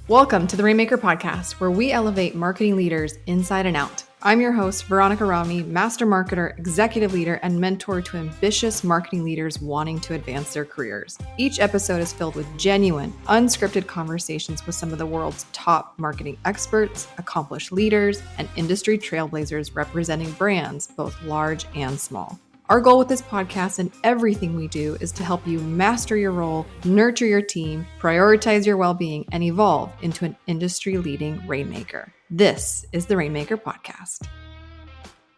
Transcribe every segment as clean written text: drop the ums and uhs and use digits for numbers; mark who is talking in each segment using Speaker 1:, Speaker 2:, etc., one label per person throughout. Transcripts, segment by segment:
Speaker 1: Welcome to the Rainmaker Podcast, where we elevate marketing leaders inside and out. I'm your host, Veronica Rami, master marketer, executive leader, and mentor to ambitious marketing leaders wanting to advance their careers. Each episode is filled with genuine, unscripted conversations with some of the world's top marketing experts, accomplished leaders, and industry trailblazers representing brands, both large and small. Our goal with this podcast and everything we do is to help you master your role, nurture your team, prioritize your well-being, and evolve into an industry-leading rainmaker. This is the Rainmaker Podcast.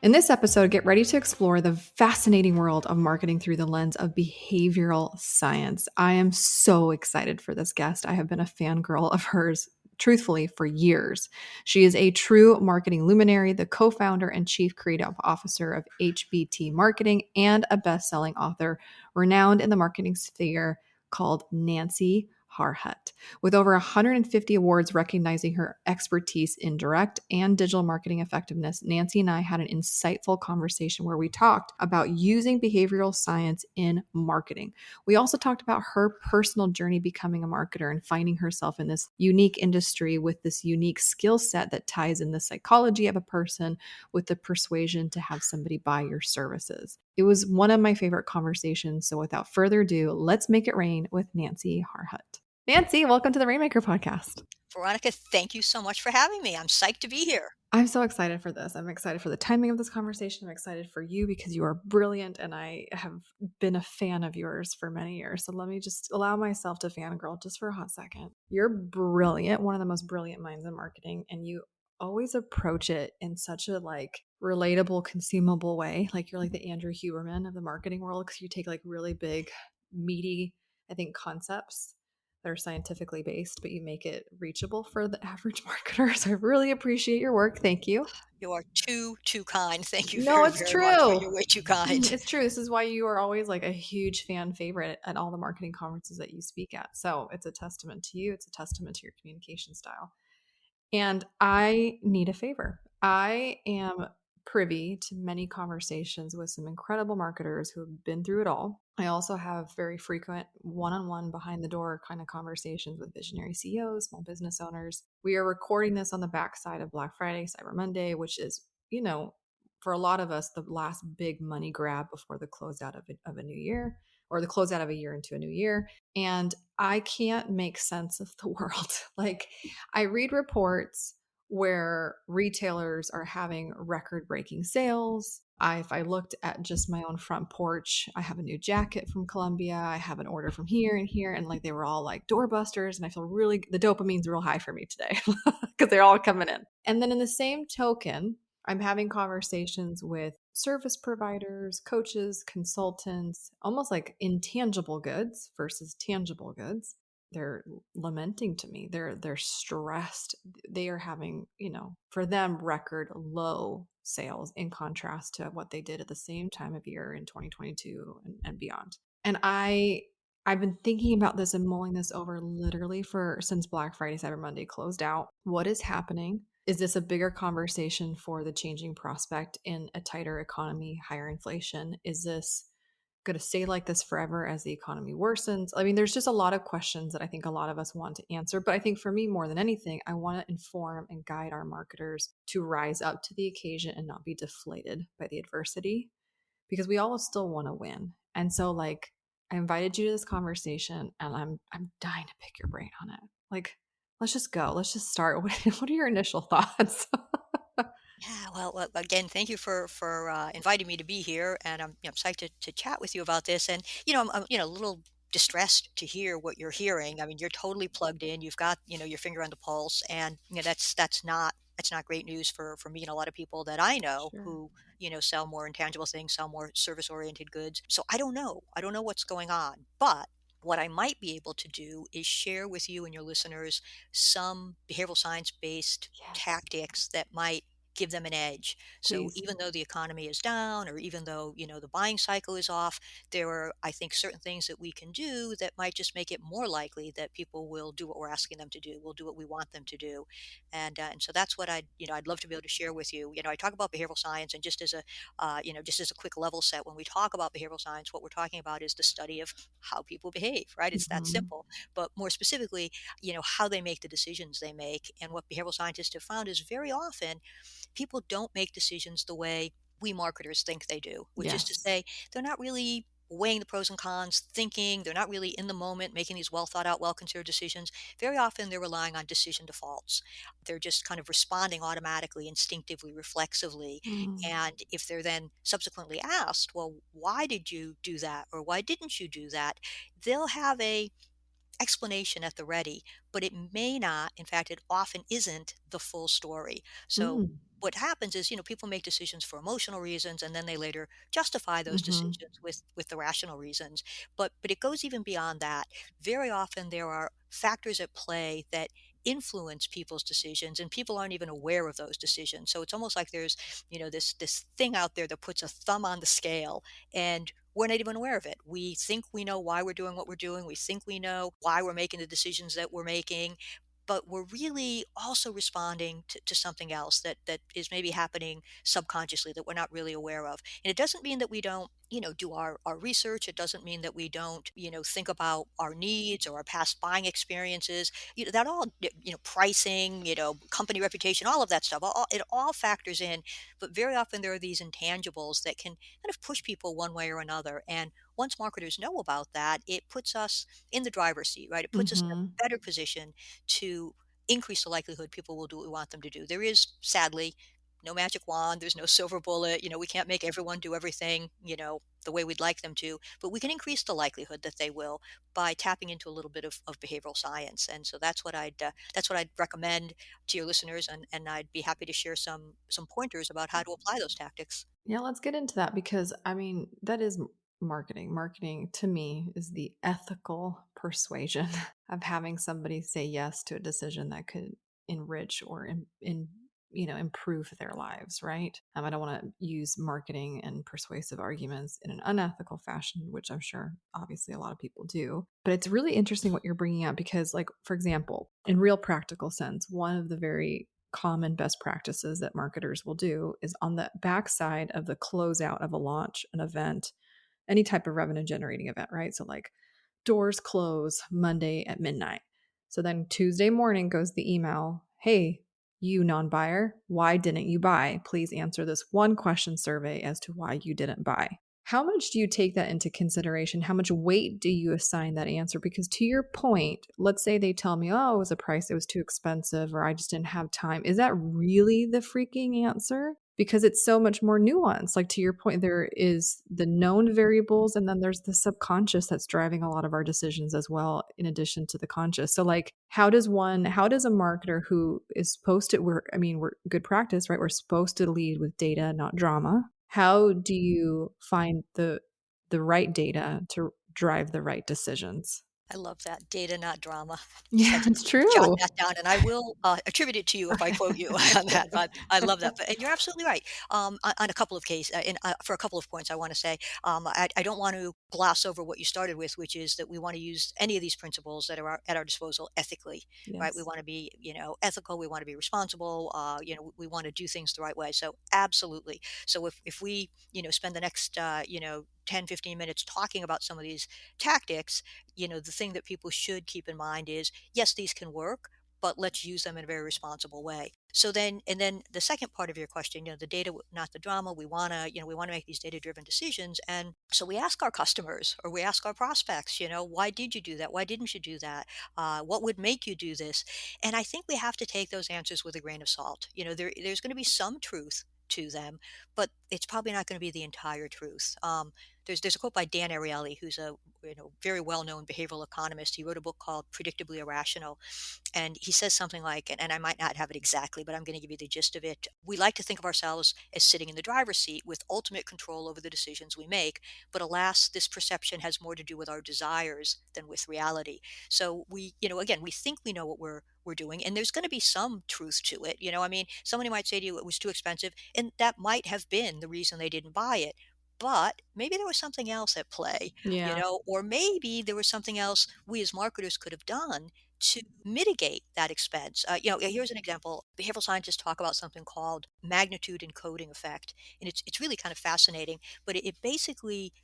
Speaker 1: In this episode, get ready to explore the fascinating world of marketing through the lens of behavioral science. I am so excited for this guest. I have been a fangirl of hers truthfully for years. She is a true marketing luminary, the co-founder and chief creative officer of HBT Marketing, and a best-selling author renowned in the marketing sphere called Nancy Harhut. With over 150 awards recognizing her expertise in direct and digital marketing effectiveness, Nancy and I had an insightful conversation where we talked about using behavioral science in marketing. We also talked about her personal journey becoming a marketer and finding herself in this unique industry with this unique skill set that ties in the psychology of a person with the persuasion to have somebody buy your services. It was one of my favorite conversations. So without further ado, let's make it rain with Nancy Harhut. Nancy, welcome to the Rainmaker Podcast.
Speaker 2: Veronica, thank you so much for having me. I'm psyched to be here.
Speaker 1: I'm so excited for this. I'm excited for the timing of this conversation. I'm excited for you because you are brilliant and I have been a fan of yours for many years. So let me just allow myself to fangirl just for a hot second. You're brilliant, one of the most brilliant minds in marketing, and you always approach it in such a relatable, consumable way. Like you're like the Andrew Huberman of the marketing world because you take really big, meaty, I think, concepts that are scientifically based, but you make it reachable for the average marketer. So I really appreciate your work. Thank you.
Speaker 2: You are too kind. Thank you
Speaker 1: No,
Speaker 2: very,
Speaker 1: it's
Speaker 2: very much.
Speaker 1: true.
Speaker 2: You're way too kind.
Speaker 1: It's true. This is why you are always a huge fan favorite at all the marketing conferences that you speak at. So it's a testament to you. It's a testament to your communication style. And I need a favor. I am privy to many conversations with some incredible marketers who have been through it all. I also have very frequent one-on-one behind the door kind of conversations with visionary CEOs, small business owners. We are recording this on the backside of Black Friday, Cyber Monday, which is, for a lot of us, the last big money grab before the closeout of a new year or the closeout of a year into a new year. And I can't make sense of the world. I read reports where retailers are having record breaking sales. If I looked at just my own front porch, I have a new jacket from Columbia. I have an order from here and here. And they were all doorbusters. And I feel the dopamine's real high for me today because they're all coming in. And then in the same token, I'm having conversations with service providers, coaches, consultants, almost like intangible goods versus tangible goods. They're lamenting to me. They're stressed. They are having, for them, record low sales in contrast to what they did at the same time of year in 2022 and beyond. And I've been thinking about this and mulling this over literally since Black Friday, Cyber Monday closed out. What is happening? Is this a bigger conversation for the changing prospect in a tighter economy, higher inflation? Is this going to stay like this forever as the economy worsens? I mean, there's just a lot of questions that I think a lot of us want to answer. But I think for me, more than anything, I want to inform and guide our marketers to rise up to the occasion and not be deflated by the adversity, because we all still want to win. And so I invited you to this conversation and I'm dying to pick your brain on it. Let's just go. Let's just start. What are your initial thoughts?
Speaker 2: Yeah, well, again, thank you for inviting me to be here, and I'm psyched to chat with you about this. And I'm a little distressed to hear what you're hearing. I mean, you're totally plugged in. You've got your finger on the pulse, and that's not great news for me and a lot of people that I know
Speaker 1: Sure.
Speaker 2: who sell more intangible things, sell more service oriented goods. So I don't know. I don't know what's going on, but what I might be able to do is share with you and your listeners some behavioral science based
Speaker 1: Yes.
Speaker 2: tactics that might give them an edge. So
Speaker 1: Please.
Speaker 2: even though the economy is down, or even though, the buying cycle is off, there are, I think, certain things that we can do that might just make it more likely that people will do what we're asking them to do, will do what we want them to do. And so that's what I'd love to be able to share with you. I talk about behavioral science, and just as a quick level set, when we talk about behavioral science, what we're talking about is the study of how people behave, right? It's that
Speaker 1: Mhm.
Speaker 2: simple. But more specifically, how they make the decisions they make. And what behavioral scientists have found is very often people don't make decisions the way we marketers think they do, which is to
Speaker 1: Yes.
Speaker 2: say, they're not really weighing the pros and cons, thinking, they're not really in the moment making these well thought out, well considered decisions. Very often they're relying on decision defaults. They're just kind of responding automatically, instinctively, reflexively.
Speaker 1: Mm.
Speaker 2: And if they're then subsequently asked, well, why did you do that? Or why didn't you do that? They'll have a explanation at the ready, but it may not, in fact, it often isn't the full story. So
Speaker 1: Mm.
Speaker 2: what happens is, people make decisions for emotional reasons, and then they later justify those
Speaker 1: Mhm.
Speaker 2: decisions with the rational reasons. But it goes even beyond that. Very often there are factors at play that influence people's decisions, and people aren't even aware of those decisions. So it's almost like there's, this thing out there that puts a thumb on the scale, and we're not even aware of it. We think we know why we're doing what we're doing. We think we know why we're making the decisions that we're making, but we're really also responding to something else that is maybe happening subconsciously that we're not really aware of. And it doesn't mean that we don't, do our research. It doesn't mean that we don't, think about our needs or our past buying experiences. That all, pricing, company reputation, all of that stuff, it all factors in. But very often there are these intangibles that can kind of push people one way or another. And once marketers know about that, it puts us in the driver's seat, right? It puts us in a
Speaker 1: Mhm.
Speaker 2: better position to increase the likelihood people will do what we want them to do. There is, sadly, no magic wand. There's no silver bullet. We can't make everyone do everything, the way we'd like them to, but we can increase the likelihood that they will by tapping into a little bit of behavioral science. And so that's what I'd recommend to your listeners, and I'd be happy to share some pointers about how to apply those tactics.
Speaker 1: Yeah, let's get into that because I mean, that is marketing. Marketing to me is the ethical persuasion of having somebody say yes to a decision that could enrich or improve their lives, right? I don't want to use marketing and persuasive arguments in an unethical fashion, which I'm sure obviously a lot of people do. But it's really interesting what you're bringing up because, like, for example, in real practical sense, one of the very common best practices that marketers will do is on the backside of the closeout of a launch, an event, any type of revenue generating event, right? So, like, doors close Monday at midnight. So then Tuesday morning goes the email, hey, you non buyer, why didn't you buy? Please answer this one question survey as to why you didn't buy. How much do you take that into consideration? How much weight do you assign that answer? Because to your point, let's say they tell me, oh, it was a price, it was too expensive, or I just didn't have time. Is that really the freaking answer? Because it's so much more nuanced. Like to your point, there is the known variables, and then there's the subconscious that's driving a lot of our decisions as well, in addition to the conscious. So, like, how does a marketer who is supposed to, we're good practice, right? We're supposed to lead with data, not drama. How do you find the right data to drive the right decisions?
Speaker 2: I love that. Data, not drama. Just
Speaker 1: Yeah,
Speaker 2: had to
Speaker 1: it's
Speaker 2: jot
Speaker 1: true.
Speaker 2: that down, and I will attribute it to you if I quote you on that. I love that. And you're absolutely right. On a couple of cases, for a couple of points, I want to say I don't want to gloss over what you started with, which is that we want to use any of these principles that are at our disposal ethically, right? We
Speaker 1: Yes.
Speaker 2: want to be, ethical. We want to be responsible. We want to do things the right way. So absolutely. So if we, spend the next, 10, 15 minutes talking about some of these tactics, the thing that people should keep in mind is, yes, these can work, but let's use them in a very responsible way. So then, and then the second part of your question, the data, not the drama. We want to make these data-driven decisions, and so we ask our customers or we ask our prospects, why did you do that? Why didn't you do that? What would make you do this? And I think we have to take those answers with a grain of salt. There's going to be some truth to them, but it's probably not going to be the entire truth. There's a quote by Dan Ariely, who's a very well known behavioral economist. He wrote a book called Predictably Irrational, and he says something like, and I might not have it exactly, but I'm going to give you the gist of it. We like to think of ourselves as sitting in the driver's seat with ultimate control over the decisions we make, but alas, this perception has more to do with our desires than with reality. So we, again, we think we know we're doing, and there's going to be some truth to it. I mean, somebody might say to you it was too expensive, and that might have been the reason they didn't buy it. But maybe there was something else at play,
Speaker 1: Yeah.
Speaker 2: or maybe there was something else we as marketers could have done to mitigate that expense. Here's an example. Behavioral scientists talk about something called magnitude encoding effect, and it's really kind of fascinating. But it basically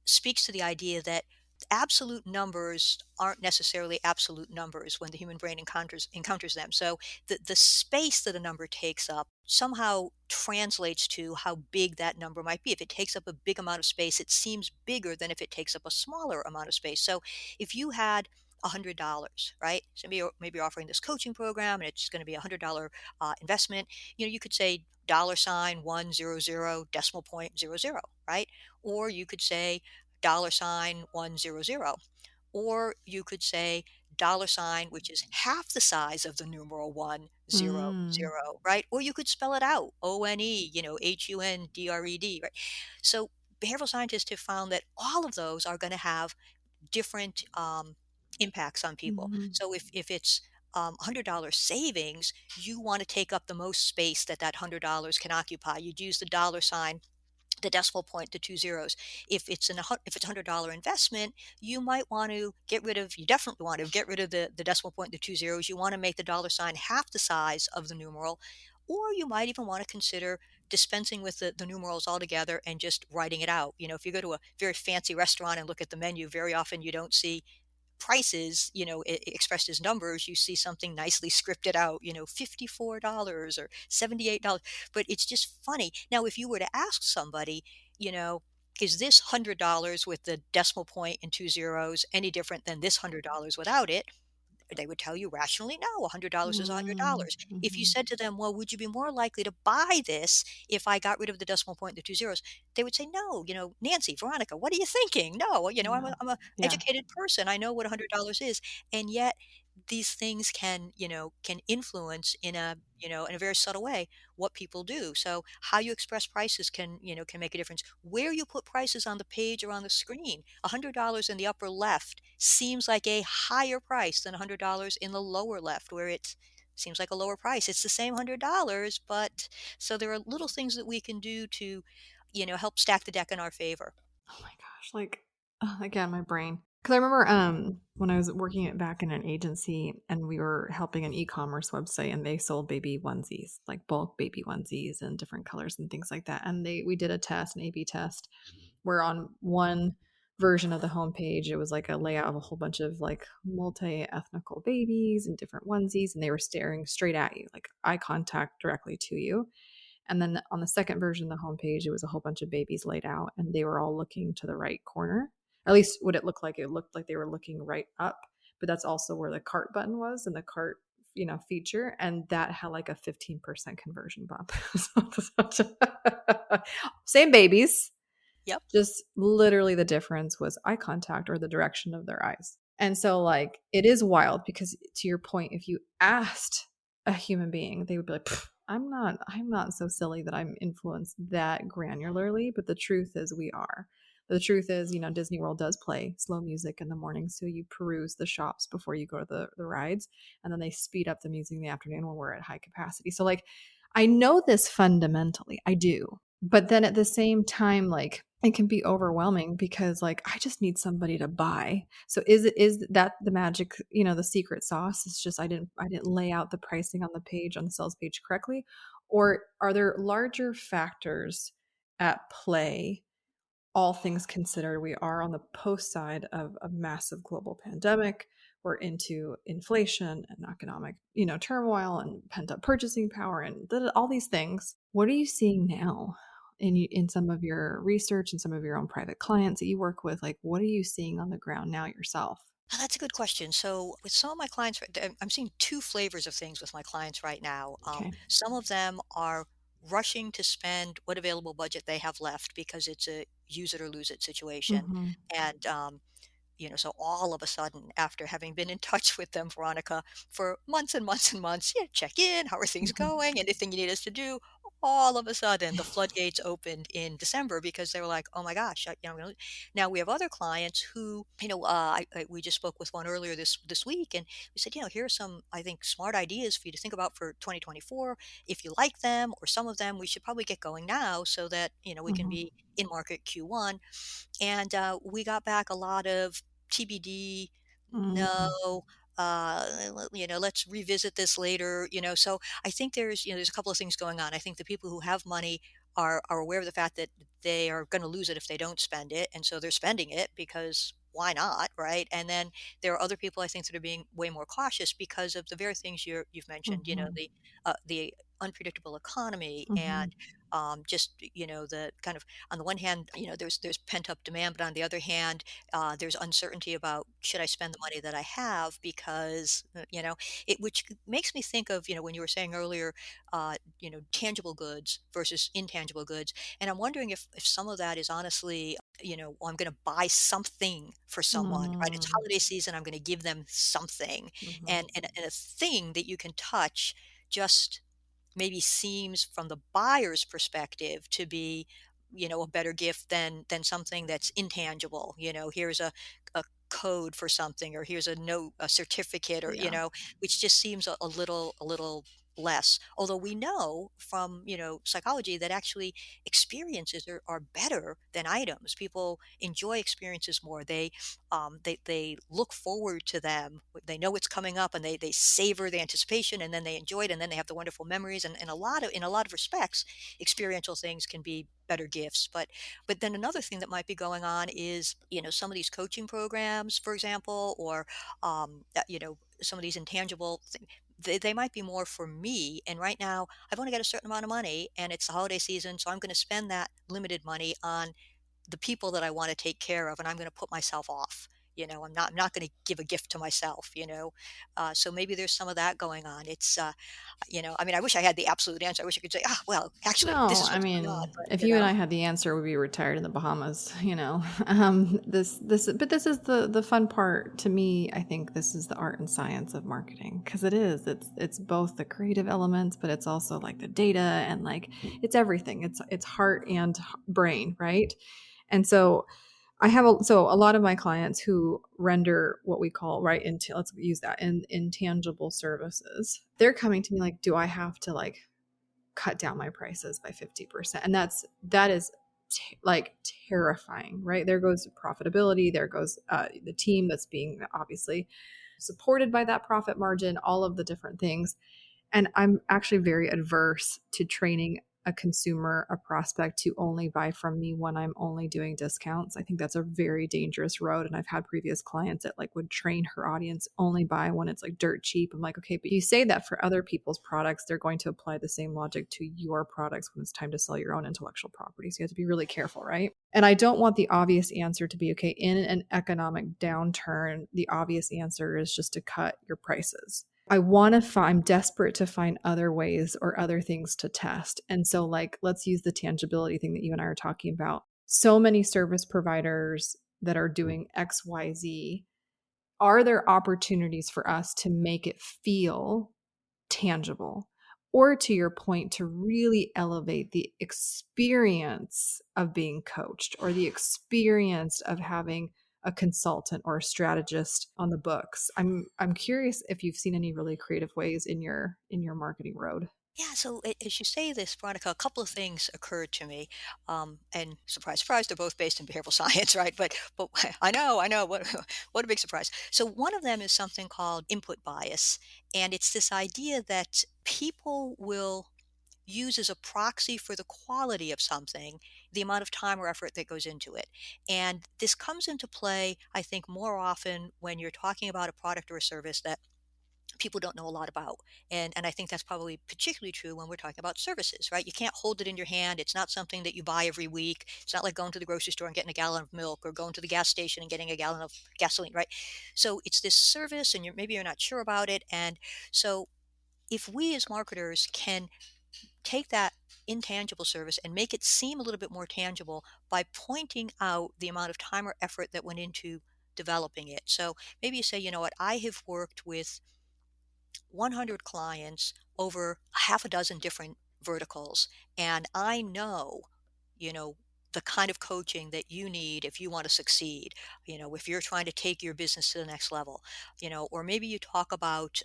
Speaker 2: speaks to the idea that absolute numbers aren't necessarily absolute numbers when the human brain encounters them. So the space that a number takes up somehow translates to how big that number might be. If it takes up a big amount of space, it seems bigger than if it takes up a smaller amount of space. So if you had $100, right? So maybe you're offering this coaching program and it's going to be $100 investment. You could say $100 decimal point 00, right? Or you could say $100, or you could say $, which is half the size of the numeral 100,
Speaker 1: Mm.
Speaker 2: right? Or you could spell it out, ONE, HUNDRED, right? So behavioral scientists have found that all of those are going to have different impacts on people.
Speaker 1: Mhm.
Speaker 2: So if it's $100 savings, you want to take up the most space that $100 can occupy. You'd use the $, the decimal point, the two zeros. If it's $100 investment, you definitely want to get rid of the decimal point, the two zeros. You want to make the $, half the size of the numeral, or you might even want to consider dispensing with the numerals altogether and just writing it out. If you go to a very fancy restaurant and look at the menu, very often you don't see prices, expressed as numbers. You see something nicely scripted out, $54 or $78. But it's just funny. Now, if you were to ask somebody, you know, is this $100 with the decimal point and two zeros any different than this $100 without it? They would tell you rationally, no, $100 is
Speaker 1: Mm.
Speaker 2: $100. If you
Speaker 1: Mhm.
Speaker 2: said to them, well, would you be more likely to buy this if I got rid of the decimal point and the two zeros? They would say, no, Nancy, Veronica, what are you thinking? No,
Speaker 1: Yeah.
Speaker 2: I'm a
Speaker 1: Yeah.
Speaker 2: educated person. I know what $100 is. And yet these things can influence in a very subtle way what people do. So how you express prices can make a difference. Where you put prices on the page or on the screen, $100 in the upper left seems like a higher price than $100 in the lower left, where it seems like a lower price. It's the same $100, but so there are little things that we can do to, help stack the deck in our favor.
Speaker 1: Oh my gosh, like, again, my brain. Because I remember when I was working it back in an agency and we were helping an e-commerce website and they sold baby onesies, like bulk baby onesies and different colors and things like that. And we did a test, an A/B test, where on one version of the homepage it was like a layout of a whole bunch of like multi-ethnical babies and different onesies, and they were staring straight at you, like eye contact directly to you. And then on the second version of the homepage, it was a whole bunch of babies laid out, and they were all looking to the right corner. At least what it looked like. It looked like they were looking right up, but that's also where the cart button was and the cart, feature, and that had like a 15% conversion bump. Same babies,
Speaker 2: Yep.
Speaker 1: just literally the difference was eye contact or the direction of their eyes. And so, like, it is wild because to your point, if you asked a human being, they would be like, I'm not so silly that I'm influenced that granularly. But the truth is, we are. The truth is, Disney World does play slow music in the morning. So you peruse the shops before you go to the rides. And then they speed up the music in the afternoon when we're at high capacity. So, like, I know this fundamentally. I do. But then at the same time, like, it can be overwhelming because like I just need somebody to buy. So is that the magic, the secret sauce? It's just I didn't lay out the pricing on the page, on the sales page correctly, or are there larger factors at play? All things considered, we are on the post side of a massive global pandemic. We're into inflation and economic, turmoil and pent up purchasing power and all these things. What are you seeing now in some of your research and some of your own private clients that you work with? Like, what are you seeing on the ground now yourself?
Speaker 2: That's a good question. So, with some of my clients, I'm seeing two flavors of things with my clients right now.
Speaker 1: Okay.
Speaker 2: Some of them are rushing to spend what available budget they have left because it's a use it or lose it situation.
Speaker 1: Hmm.
Speaker 2: And so all of a sudden, after having been in touch with them, Veronica, for months and months and months, yeah, check in, how are things
Speaker 1: Hmm.
Speaker 2: going, anything you need us to do? all of a sudden the floodgates opened in December because they were like, "Oh my gosh, now we have other clients who, we just spoke with one earlier this week, and we said, here are some, I think, smart ideas for you to think about for 2024. If you like them or some of them, we should probably get going now so that we can
Speaker 1: Mhm.
Speaker 2: be in market Q1." And we got back a lot of TBD,
Speaker 1: Mm.
Speaker 2: no, let's revisit this later. So I think there's a couple of things going on. I think the people who have money are aware of the fact that they are going to lose it if they don't spend it, and so they're spending it because why not, right? And then there are other people I think that are being way more cautious because of the very things you've mentioned.
Speaker 1: Mhm.
Speaker 2: The unpredictable economy, and
Speaker 1: Mhm.
Speaker 2: just the kind of, on the one hand, there's pent up demand, but on the other hand, there's uncertainty about, should I spend the money that I have, because which makes me think of, when you were saying earlier, tangible goods versus intangible goods. And I'm wondering if some of that is honestly, well, I'm going to buy something for someone, right? It's
Speaker 1: Mm.
Speaker 2: holiday season, I'm going to give them something.
Speaker 1: Mhm.
Speaker 2: And a thing that you can touch just maybe seems, from the buyer's perspective, to be a better gift than something that's intangible. Here's a code for something, or here's a note, a certificate, or
Speaker 1: Yeah.
Speaker 2: which just seems a little less. Although we know from psychology that actually experiences are better than items. People enjoy experiences more. They look forward to them. They know it's coming up, and they savor the anticipation, and then they enjoy it, and then they have the wonderful memories. And in a lot of respects, experiential things can be better gifts. But then another thing that might be going on is, some of these coaching programs, for example, or some of these intangible things. They might be more for me. And right now, I've only got a certain amount of money, and it's the holiday season, so I'm going to spend that limited money on the people that I want to take care of, and I'm going to put myself off. I'm not going to give a gift to myself. So maybe there's some of that going on. It's I mean, I wish I had the absolute answer. I wish I could say, well, actually, this
Speaker 1: No,
Speaker 2: is
Speaker 1: I
Speaker 2: what's going on.
Speaker 1: mean,
Speaker 2: But
Speaker 1: if you and I had the answer, we'd be retired in the Bahamas, you know. But this is the fun part to me. I think this is the art and science of marketing because it is. It's both the creative elements, but it's also like the data and like it's everything. It's heart and brain, right? And so so a lot of my clients who render what we call right into let's use that in intangible services. They're coming to me like, do I have to like cut down my prices by 50%? And that is like terrifying, right? There goes profitability, there goes the team that's being obviously supported by that profit margin, all of the different things. And I'm actually very adverse to training a consumer, a prospect to only buy from me when I'm only doing discounts. I think that's a very dangerous road. And I've had previous clients that like would train her audience only buy when it's like dirt cheap. I'm like, okay, but you say that for other people's products, they're going to apply the same logic to your products when it's time to sell your own intellectual property. So you have to be really careful, right? And I don't want the obvious answer to be okay, in an economic downturn, the obvious answer is just to cut your prices. I'm desperate to find other ways or other things to test. And so, like, let's use the tangibility thing that you and I are talking about. So many service providers that are doing XYZ, are there opportunities for us to make it feel tangible? Or to your point, to really elevate the experience of being coached or the experience of having a consultant or a strategist on the books. I'm curious if you've seen any really creative ways in your marketing road.
Speaker 2: yeah, so as you say this, Veronica, a couple of things occurred to me, and surprise, surprise, they're both based in behavioral science, right? But I know, what what a big surprise. So one of them is something called input bias, and it's this idea that people will use as a proxy for the quality of something the amount of time or effort that goes into it. And this comes into play, I think, more often when you're talking about a product or a service that people don't know a lot about. And I think that's probably particularly true when we're talking about services, right? You can't hold it in your hand. It's not something that you buy every week. It's not like going to the grocery store and getting a gallon of milk, or going to the gas station and getting a gallon of gasoline, right? So it's this service, and maybe you're not sure about it. And so if we as marketers can take that intangible service and make it seem a little bit more tangible by pointing out the amount of time or effort that went into developing it. So maybe you say, you know what, I have worked with 100 clients over half a dozen different verticals. And I know, you know, the kind of coaching that you need if you want to succeed, if you're trying to take your business to the next level, or maybe you talk about,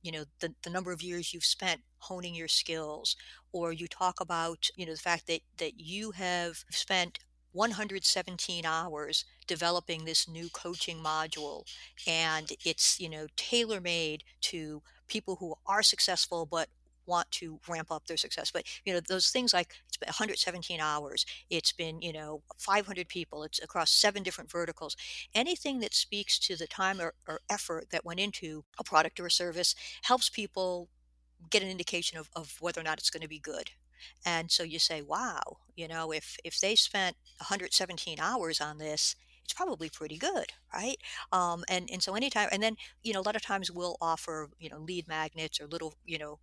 Speaker 2: the number of years you've spent honing your skills, or you talk about, the fact that you have spent 117 hours developing this new coaching module, and it's, tailor made to people who are successful but want to ramp up their success. But those things, like it's been 117 hours, it's been 500 people, it's across 7 different verticals. Anything that speaks to the time or effort that went into a product or a service helps people get an indication of whether or not it's going to be good. And so you say, wow, if they spent 117 hours on this, it's probably pretty good, right? And so anytime, and then, a lot of times we'll offer, lead magnets or little,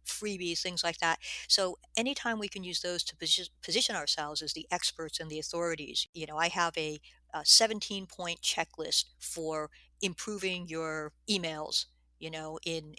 Speaker 2: freebies, things like that. So anytime we can use those to position ourselves as the experts and the authorities. I have a 17-point checklist for improving your emails, in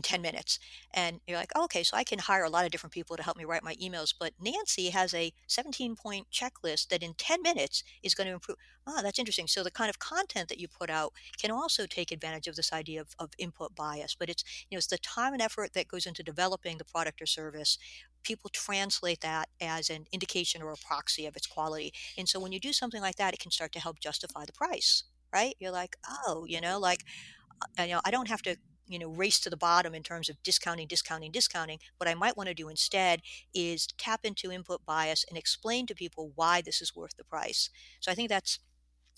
Speaker 2: 10 minutes. And you're like, oh, okay, so I can hire a lot of different people to help me write my emails. But Nancy has a 17-point checklist that in 10 minutes is going to improve. Ah, that's interesting. So the kind of content that you put out can also take advantage of this idea of input bias. But it's the time and effort that goes into developing the product or service. People translate that as an indication or a proxy of its quality. And so when you do something like that, it can start to help justify the price, right? You're like, oh, like, I don't have to, race to the bottom in terms of discounting, discounting, discounting. What I might want to do instead is tap into input bias and explain to people why this is worth the price. So I think that's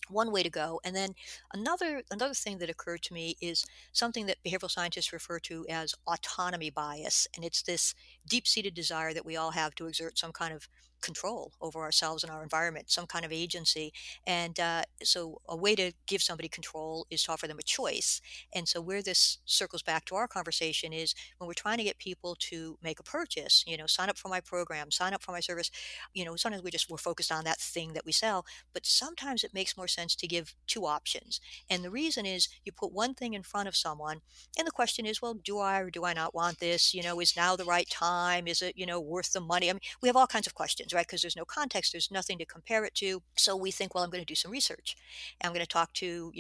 Speaker 2: one way to go. And then another thing that occurred to me is something that behavioral scientists refer to as autonomy bias, and it's this deep-seated desire that we all have to exert some kind of control over ourselves and our environment, some kind of agency. And so a way to give somebody control is to offer them a choice. And so where this circles back to our conversation is when we're trying to get people to make a purchase, sign up for my program, sign up for my service. Sometimes we're focused on that thing that we sell, but sometimes it makes more sense to give two options. And the reason is you put one thing in front of someone, and the question is, well, do I or do I not want this? Is now the right time? Is it, worth the money? I mean, we have all kinds of questions, right? Because there's no context, there's nothing to compare it to. So we think, well, I'm going to do some research. I'm going to talk to,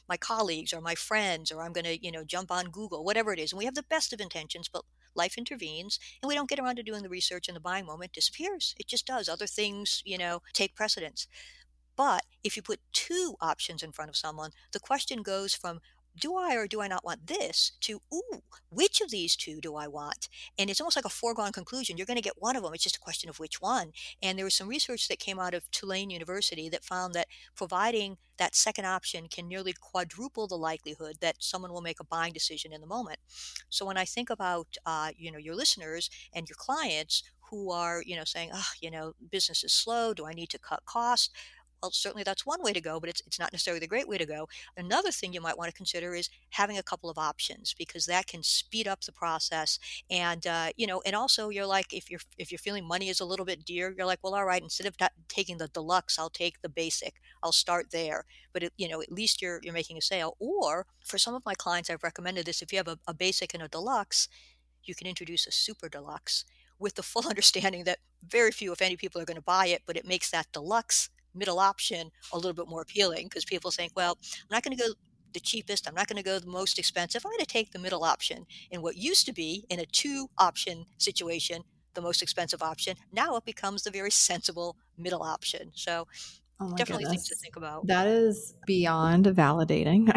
Speaker 2: my colleagues or my friends, or I'm going to, jump on Google, whatever it is. And we have the best of intentions, but life intervenes and we don't get around to doing the research, and the buying moment disappears. It just does. Other things, take precedence. But if you put two options in front of someone, the question goes from, do I or do I not want this, to, ooh, which of these two do I want? And it's almost like a foregone conclusion. You're going to get one of them. It's just a question of which one. And there was some research that came out of Tulane University that found that providing that second option can nearly quadruple the likelihood that someone will make a buying decision in the moment. So when I think about, your listeners and your clients who are, saying, oh, business is slow. Do I need to cut costs? Well, certainly that's one way to go, but it's not necessarily the great way to go. Another thing you might want to consider is having a couple of options, because that can speed up the process. And and also you're like, if you're feeling money is a little bit dear, you're like, well, all right, instead of taking the deluxe, I'll take the basic. I'll start there. But at least you're making a sale. Or for some of my clients, I've recommended this: if you have a basic and a deluxe, you can introduce a super deluxe with the full understanding that very few, if any, people are going to buy it, but it makes that deluxe middle option a little bit more appealing, because people think, well, I'm not going to go the cheapest, I'm not going to go the most expensive, I'm going to take the middle option. In what used to be in a two option situation, the most expensive option, now it becomes the very sensible middle option. So
Speaker 1: Oh my
Speaker 2: definitely things to
Speaker 1: goodness.
Speaker 2: think about.
Speaker 1: That is beyond validating.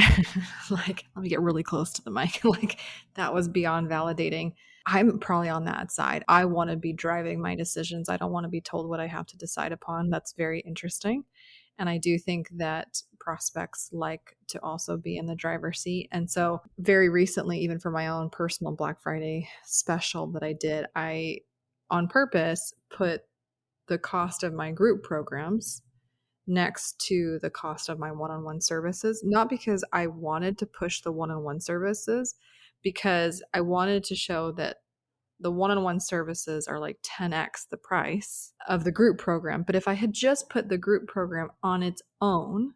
Speaker 1: Like, let me get really close to the mic. Like, that was beyond validating. I'm probably on that side. I want to be driving my decisions. I don't want to be told what I have to decide upon. That's very interesting. And I do think that prospects like to also be in the driver's seat. And so, very recently, even for my own personal Black Friday special that I did, I on purpose put the cost of my group programs next to the cost of my one-on-one services, not because I wanted to push the one-on-one services, because I wanted to show that the one-on-one services are like 10x the price of the group program. But if I had just put the group program on its own,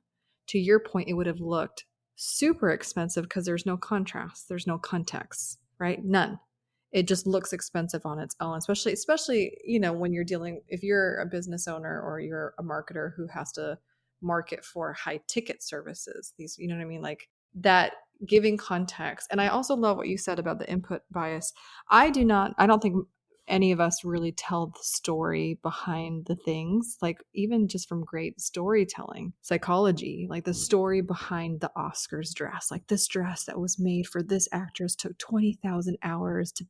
Speaker 1: to your point, it would have looked super expensive because there's no contrast, there's no context, right? None. it just looks expensive on its own, especially, when you're dealing, if you're a business owner or you're a marketer who has to market for high ticket services, these, you know what I mean? Like that giving context. And I also love what you said about the input bias. I don't think any of us really tell the story behind the things, like even just from great storytelling psychology, like the story behind the Oscars dress, like this dress that was made for this actress took 20,000 hours to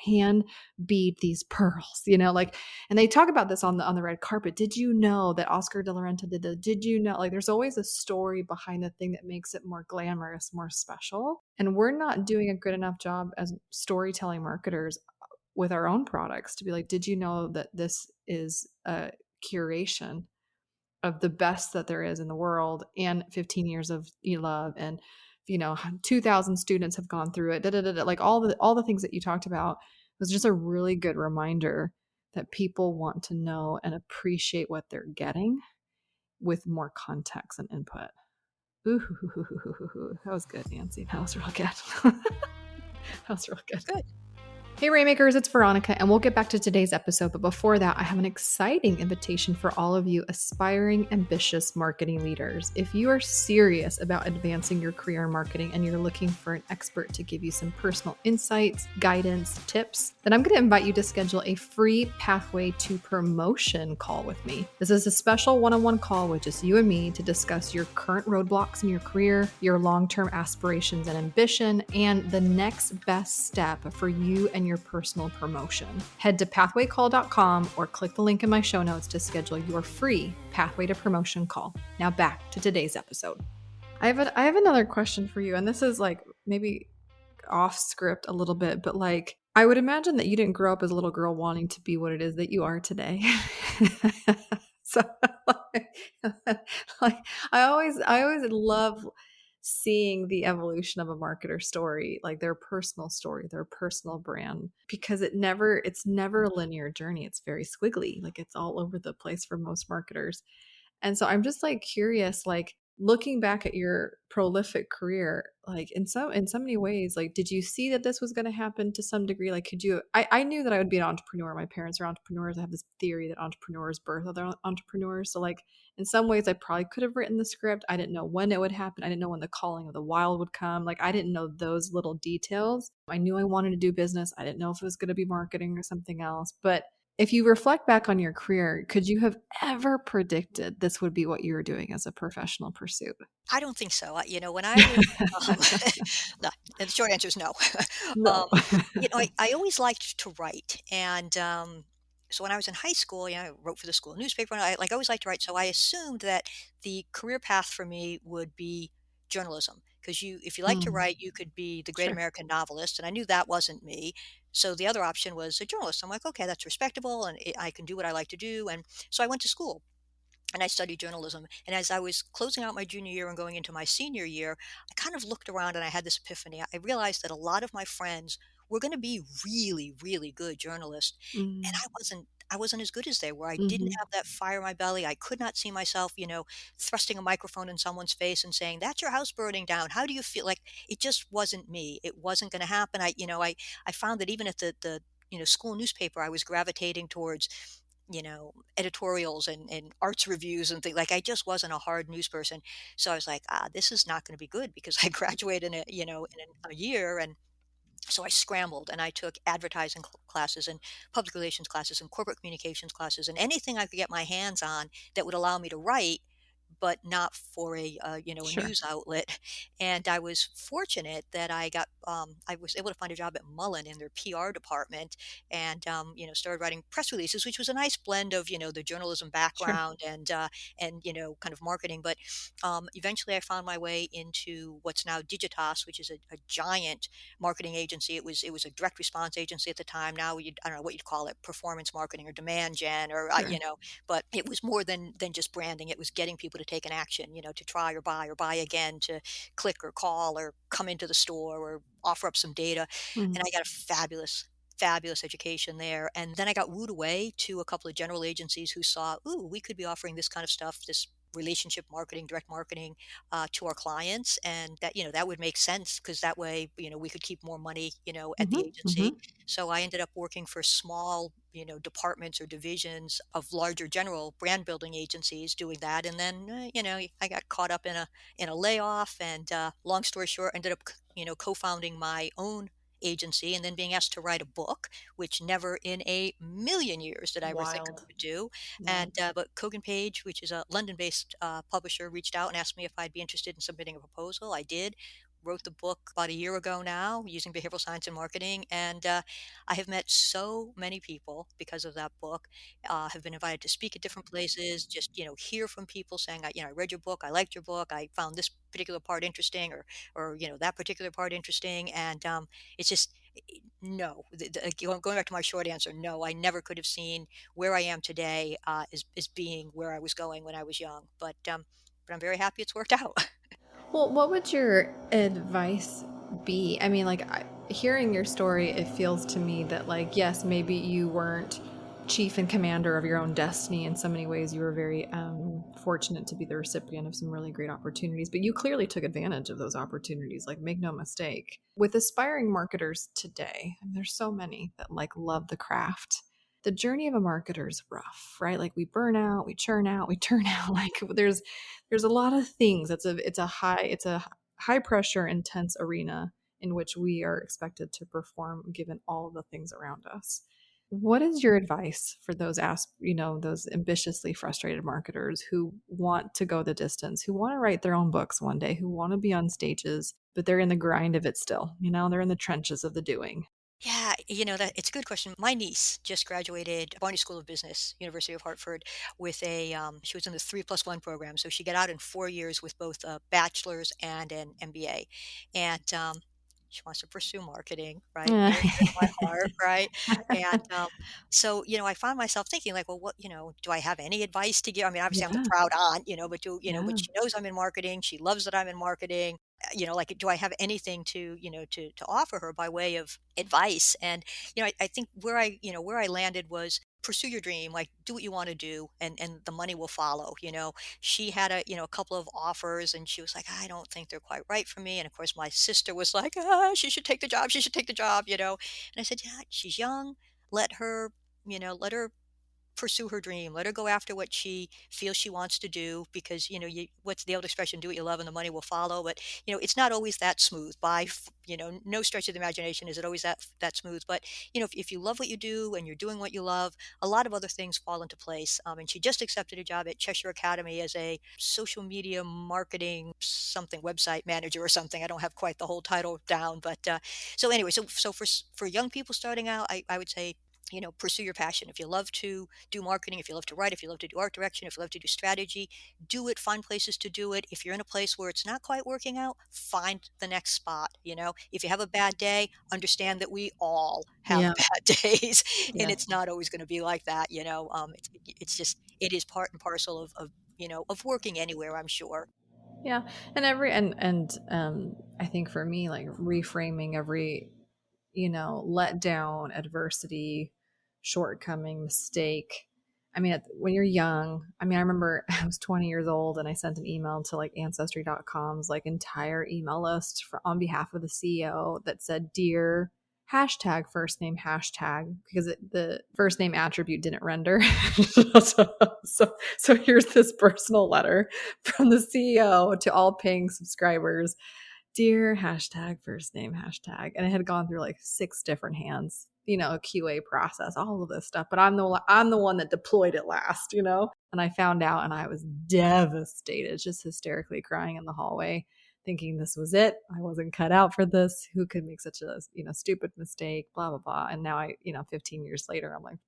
Speaker 1: hand beat these pearls, like, and they talk about this on the red carpet. Did you know that Oscar de la Renta did you know, like, there's always a story behind the thing that makes it more glamorous, more special. And we're not doing a good enough job as storytelling marketers with our own products to be like, did you know that this is a curation of the best that there is in the world, and 15 years of love, and 2,000 students have gone through it, da, da, da, da. Like all the things that you talked about was just a really good reminder that people want to know and appreciate what they're getting with more context and input. Ooh, that was good, Nancy. That was real good. That was real good.
Speaker 2: Good.
Speaker 1: Hey Rainmakers, it's Veronica, and we'll get back to today's episode. But before that, I have an exciting invitation for all of you aspiring, ambitious marketing leaders. If you are serious about advancing your career in marketing and you're looking for an expert to give you some personal insights, guidance, tips, then I'm going to invite you to schedule a free Pathway to Promotion call with me. This is a special one-on-one call with just you and me to discuss your current roadblocks in your career, your long-term aspirations and ambition, and the next best step for you and your personal promotion. Head to pathwaycall.com or click the link in my show notes to schedule your free Pathway to Promotion call. Now back to today's episode. I have another question for you, and this is like maybe off script a little bit, but like I would imagine that you didn't grow up as a little girl wanting to be what it is that you are today. So like I always love seeing the evolution of a marketer story, like their personal story, their personal brand, because it's never a linear journey. It's very squiggly, like it's all over the place for most marketers. And so I'm just like curious, like looking back at your prolific career, like in so many ways, like did you see that this was going to happen to some degree? Like I knew that I would be an entrepreneur. My parents are entrepreneurs. I have this theory that entrepreneurs birth other entrepreneurs. So like in some ways I probably could have written the script. I didn't know when it would happen. I didn't know when the calling of the wild would come. Like I didn't know those little details. I knew I wanted to do business. I didn't know if it was going to be marketing or something else. But if you reflect back on your career, could you have ever predicted this would be what you were doing as a professional pursuit?
Speaker 2: I don't think so. When I was, um, no, and the short answer is no.
Speaker 1: No.
Speaker 2: Um, I always liked to write, and so when I was in high school, I wrote for the school newspaper, and I always liked to write. So I assumed that the career path for me would be journalism, because if you like to
Speaker 1: Mm,
Speaker 2: write, you could be the great
Speaker 1: sure.
Speaker 2: American novelist, and I knew that wasn't me. So the other option was a journalist. I'm like, okay, that's respectable, and I can do what I like to do, and so I went to school and I studied journalism. And as I was closing out my junior year and going into my senior year, I kind of looked around and I had this epiphany. I realized that a lot of my friends were going to be really, really good journalists, and
Speaker 1: Mm,
Speaker 2: I wasn't as good as they were. I didn't
Speaker 1: mhm.
Speaker 2: have that fire in my belly. I could not see myself, thrusting a microphone in someone's face and saying, "That's your house burning down. How do you feel?" Like it just wasn't me. It wasn't going to happen. I found that even at the school newspaper, I was gravitating towards editorials and arts reviews and things. Like I just wasn't a hard news person. So I was like, this is not going to be good because I graduate in a year. And so I scrambled and I took advertising classes and public relations classes and corporate communications classes and anything I could get my hands on that would allow me to write, but not for a
Speaker 1: Sure.
Speaker 2: news outlet. And I was fortunate that I was able to find a job at Mullen in their PR department, and started writing press releases, which was a nice blend of the journalism
Speaker 1: Sure.
Speaker 2: background and kind of marketing. But eventually, I found my way into what's now Digitas, which is a giant marketing agency. It was a direct response agency at the time. Now I don't know what you'd call it, performance marketing or demand gen, or
Speaker 1: Sure.
Speaker 2: but it was more than just branding. It was getting people to take an action, to try or buy again, to click or call or come into the store or offer up some data. And
Speaker 1: Mhm.
Speaker 2: I got a fabulous education there. And then I got wooed away to a couple of general agencies who saw, ooh, we could be offering this kind of stuff, this relationship marketing, direct marketing to our clients. And that, that would make sense because that way, we could keep more money, at the
Speaker 1: Hmm.
Speaker 2: agency.
Speaker 1: Hmm.
Speaker 2: So I ended up working for small, departments or divisions of larger general brand building agencies doing that. And then, I got caught up in a layoff, and long story short, ended up, co-founding my own agency and then being asked to write a book, which never in a million years did I ever think I
Speaker 1: Wild.
Speaker 2: would do.
Speaker 1: Yeah.
Speaker 2: And but Kogan Page, which is a London-based publisher, reached out and asked me if I'd be interested in submitting a proposal. I did. Wrote the book about a year ago now using behavioral science and marketing, and I have met so many people because of that book. Have been invited to speak at different places. Just hear from people saying, I read your book, I liked your book, I found this particular part interesting, or that particular part interesting, and it's just no. Going back to my short answer, no, I never could have seen where I am today as being where I was going when I was young. But I'm very happy it's worked out.
Speaker 1: Well, what would your advice be? I mean, like, hearing your story, it feels to me that, like, yes, maybe you weren't chief and commander of your own destiny. In so many ways, you were very fortunate to be the recipient of some really great opportunities, but you clearly took advantage of those opportunities. Like, make no mistake. With aspiring marketers today, I mean, there's so many that like love the craft. The journey of a marketer is rough, right? Like, we burn out, we churn out, we turn out. Like, there's a lot of things. It's a high pressure, intense arena in which we are expected to perform given all of the things around us. What is your advice for those ambitiously frustrated marketers who want to go the distance, who want to write their own books one day, who want to be on stages, but they're in the grind of it still? They're in the trenches of the doing.
Speaker 2: Yeah, that it's a good question. My niece just graduated Barney School of Business, University of Hartford, with she was in the 3+1 program. So she got out in 4 years with both a bachelor's and an MBA. And she wants to pursue marketing, right? Near and dear to my heart, right? And so, I found myself thinking like, well, do I have any advice to give? I mean, obviously I'm the
Speaker 1: Yeah,
Speaker 2: proud aunt, but
Speaker 1: yeah.
Speaker 2: she knows I'm in marketing. She loves that I'm in marketing. Like, do I have anything to, to offer her by way of advice? And, I think where I landed was pursue your dream, like do what you want to do, and the money will follow. She had a couple of offers, and she was like, I don't think they're quite right for me. And of course, my sister was like, she should take the job. She should take the job. And I said, yeah, she's young. Let her pursue her dream. Let her go after what she feels she wants to do, because what's the old expression, do what you love and the money will follow. But it's not always that smooth. No stretch of the imagination is it always that smooth. But if you love what you do and you're doing what you love, a lot of other things fall into place. And she just accepted a job at Cheshire Academy as a social media marketing something website manager or something. I don't have quite the whole title down, but so anyway, so for young people starting out, I would say, pursue your passion. If you love to do marketing, if you love to write, if you love to do art direction, if you love to do strategy, do it. Find places to do it. If you're in a place where it's not quite working out, find the next spot. If you have a bad day, understand that we all have
Speaker 1: Yeah.
Speaker 2: bad days, and
Speaker 1: Yes.
Speaker 2: it's not always going to be like that. It's just, it is part and parcel of working anywhere, I'm sure.
Speaker 1: Yeah. And I think for me, like, reframing every let down, adversity, shortcoming, mistake. I mean, when you're young, I mean, I remember I was 20 years old and I sent an email to like ancestry.com's like entire email list on behalf of the CEO that said, "Dear hashtag first name hashtag," because the first name attribute didn't render. so, so here's this personal letter from the CEO to all paying subscribers. Dear hashtag first name hashtag. And it had gone through like 6 different hands, a QA process, all of this stuff. But I'm the one that deployed it last. And I found out and I was devastated, just hysterically crying in the hallway, thinking this was it. I wasn't cut out for this. Who could make such a stupid mistake? Blah blah blah. And now 15 years later, I'm like,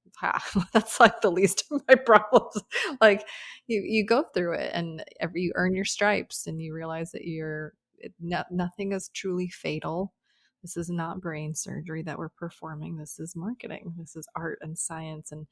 Speaker 1: that's like the least of my problems. Like, you go through it, and you earn your stripes, and you realize that nothing is truly fatal. This is not brain surgery that we're performing. This is marketing. This is art and science. And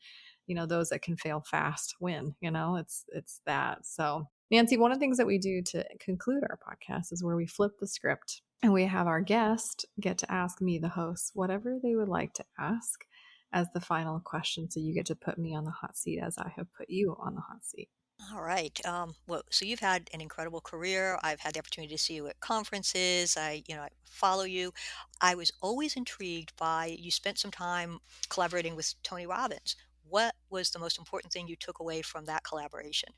Speaker 1: those that can fail fast win. It's that. So, Nancy, one of the things that we do to conclude our podcast is where we flip the script and we have our guest get to ask me, the host, whatever they would like to ask as the final question. So you get to put me on the hot seat as I have put you on the hot seat.
Speaker 2: All right. Well, so you've had an incredible career. I've had the opportunity to see you at conferences. I follow you. I was always intrigued by you spent some time collaborating with Tony Robbins. What was the most important thing you took away from that collaboration?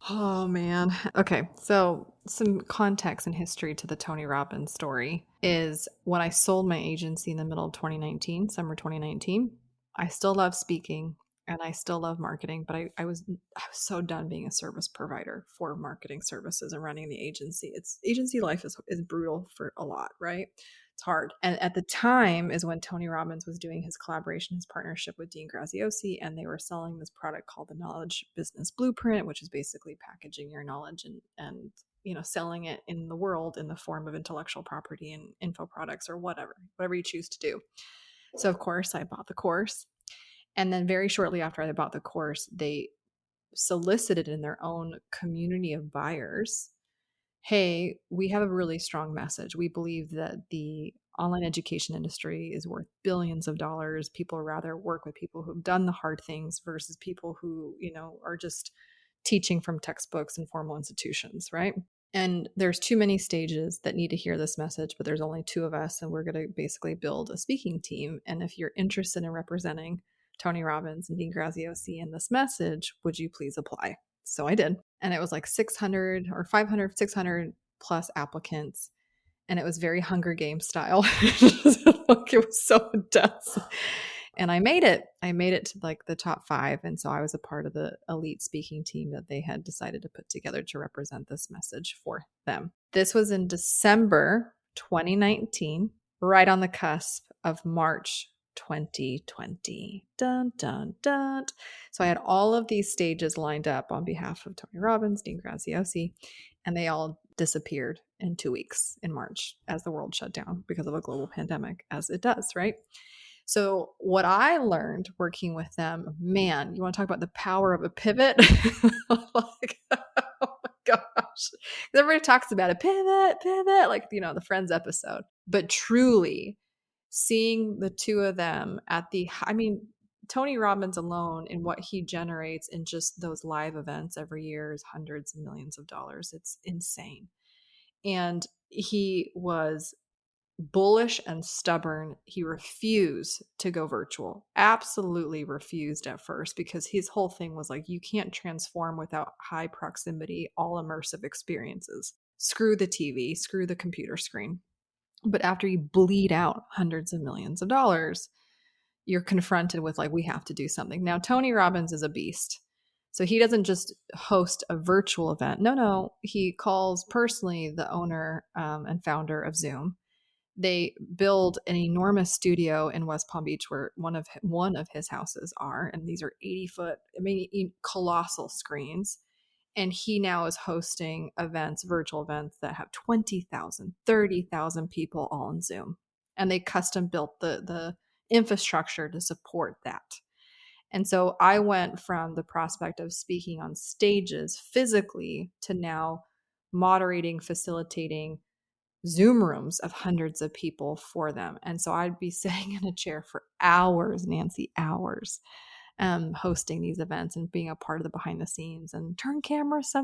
Speaker 1: Oh man. Okay. So, some context and history to the Tony Robbins story is when I sold my agency in the middle of 2019, summer 2019, I still love speaking and I still love marketing, but I was so done being a service provider for marketing services and running the agency. It's agency life is brutal for a lot, right? It's hard. And at the time is when Tony Robbins was doing his collaboration, his partnership with Dean Graziosi, and they were selling this product called the Knowledge Business Blueprint, which is basically packaging your knowledge and selling it in the world in the form of intellectual property and info products or whatever you choose to do. So of course I bought the course. And then very shortly after I bought the course, they solicited in their own community of buyers, hey, we have a really strong message. We believe that the online education industry is worth billions of dollars. People rather work with people who've done the hard things versus people who, are just teaching from textbooks and formal institutions, right? And there's too many stages that need to hear this message, but there's only two of us, and we're going to basically build a speaking team. And if you're interested in representing Tony Robbins and Dean Graziosi in this message, would you please apply? So I did. And it was like 600 or 500, 600 plus applicants. And it was very Hunger Games style. Like, it was so intense. And I made it. I made it to like the top five. And so I was a part of the elite speaking team that they had decided to put together to represent this message for them. This was in December 2019, right on the cusp of March 2020. Dun, dun, dun. So I had all of these stages lined up on behalf of Tony Robbins, Dean Graziosi, and they all disappeared in 2 weeks in March as the world shut down because of a global pandemic, as it does, right? So, what I learned working with them, man, you want to talk about the power of a pivot? Like, oh my gosh. Everybody talks about a pivot, pivot, like, the Friends episode. But truly, seeing the two of them I mean, Tony Robbins alone and what he generates in just those live events every year is hundreds of millions of dollars. It's insane. And he was bullish and stubborn. He refused to go virtual. Absolutely refused at first because his whole thing was like, you can't transform without high proximity, all immersive experiences. Screw the TV, screw the computer screen. But after you bleed out hundreds of millions of dollars, you're confronted with like, we have to do something. Now, Tony Robbins is a beast. So he doesn't just host a virtual event. No, he calls personally the owner and founder of Zoom. They build an enormous studio in West Palm Beach where one of his houses are, and these are 80-foot, I mean, colossal screens. And he now is hosting events, virtual events that have 20,000, 30,000 people all on Zoom. And they custom built the infrastructure to support that. And so I went from the prospect of speaking on stages physically to now moderating, facilitating Zoom rooms of hundreds of people for them. And so I'd be sitting in a chair for hours, Nancy, hours, hosting these events and being a part of the behind the scenes and turn cameras.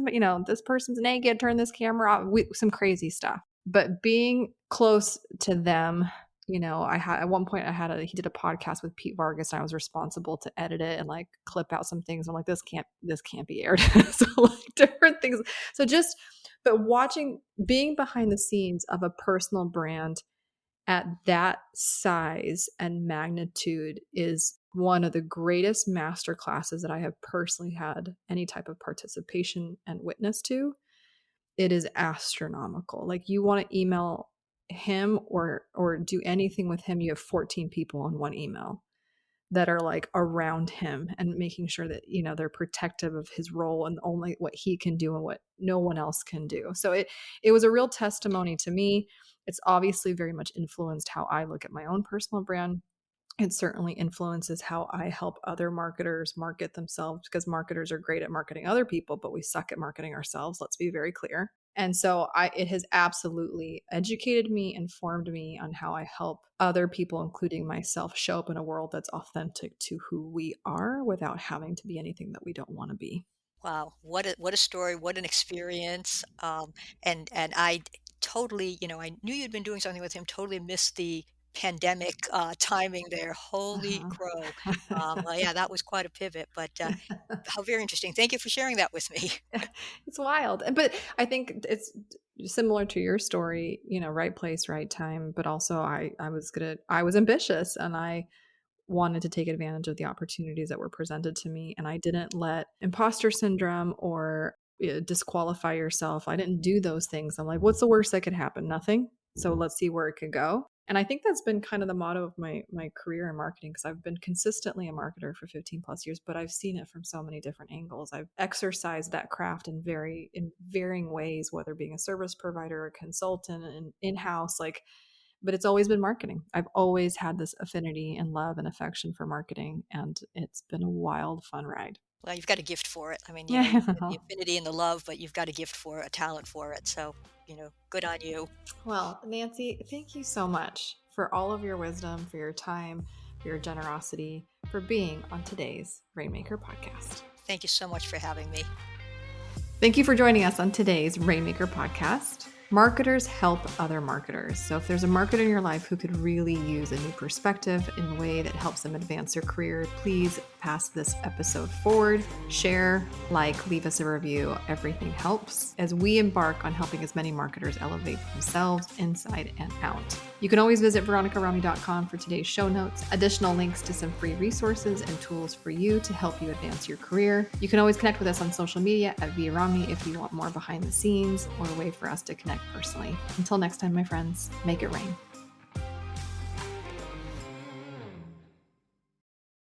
Speaker 1: This person's naked, turn this camera off, some crazy stuff. But being close to them, I had at one point he did a podcast with Pete Vargas, and I was responsible to edit it and like clip out some things. I'm like, this can't be aired. So like different things. So but being behind the scenes of a personal brand at that size and magnitude is one of the greatest master classes that I have personally had any type of participation and witness to. It is astronomical. Like, you want to email him or do anything with him, you have 14 people on one email that are like around him and making sure that they're protective of his role and only what he can do and what no one else can do. So it was a real testimony to me. It's obviously very much influenced how I look at my own personal brand. It certainly influences how I help other marketers market themselves, because marketers are great at marketing other people, but we suck at marketing ourselves. Let's be very clear. And so it has absolutely educated me, informed me on how I help other people, including myself, show up in a world that's authentic to who we are without having to be anything that we don't want to be.
Speaker 2: Wow, what a story, what an experience. And I totally, I knew you'd been doing something with him, totally missed the pandemic timing there. Holy crow. Well, yeah, that was quite a pivot, but how very interesting. Thank you for sharing that with me.
Speaker 1: It's wild. But I think it's similar to your story, right place, right time. But also I was ambitious and I wanted to take advantage of the opportunities that were presented to me. And I didn't let imposter syndrome or disqualify yourself. I didn't do those things. I'm like, what's the worst that could happen? Nothing. So let's see where it could go. And I think that's been kind of the motto of my career in marketing because I've been consistently a marketer for 15 plus years, but I've seen it from so many different angles. I've exercised that craft in varying ways, whether being a service provider, a consultant, and in-house, like, but it's always been marketing. I've always had this affinity and love and affection for marketing, and it's been a wild, fun ride.
Speaker 2: Well, you've got a gift for it. I mean, you have the
Speaker 1: Yeah.
Speaker 2: affinity and the love, but you've got a gift for it, a talent for it. So, good on you.
Speaker 1: Well, Nancy, thank you so much for all of your wisdom, for your time, for your generosity, for being on today's Rainmaker podcast.
Speaker 2: Thank you so much for having me.
Speaker 1: Thank you for joining us on today's Rainmaker podcast. Marketers help other marketers. So if there's a marketer in your life who could really use a new perspective in a way that helps them advance their career, please pass this episode forward, share, leave us a review. Everything helps as we embark on helping as many marketers elevate themselves inside and out. You can always visit veronicarami.com for today's show notes, additional links to some free resources and tools for you to help you advance your career. You can always connect with us on social media at ViaRami if you want more behind the scenes or a way for us to connect personally. Until next time, my friends, make it rain.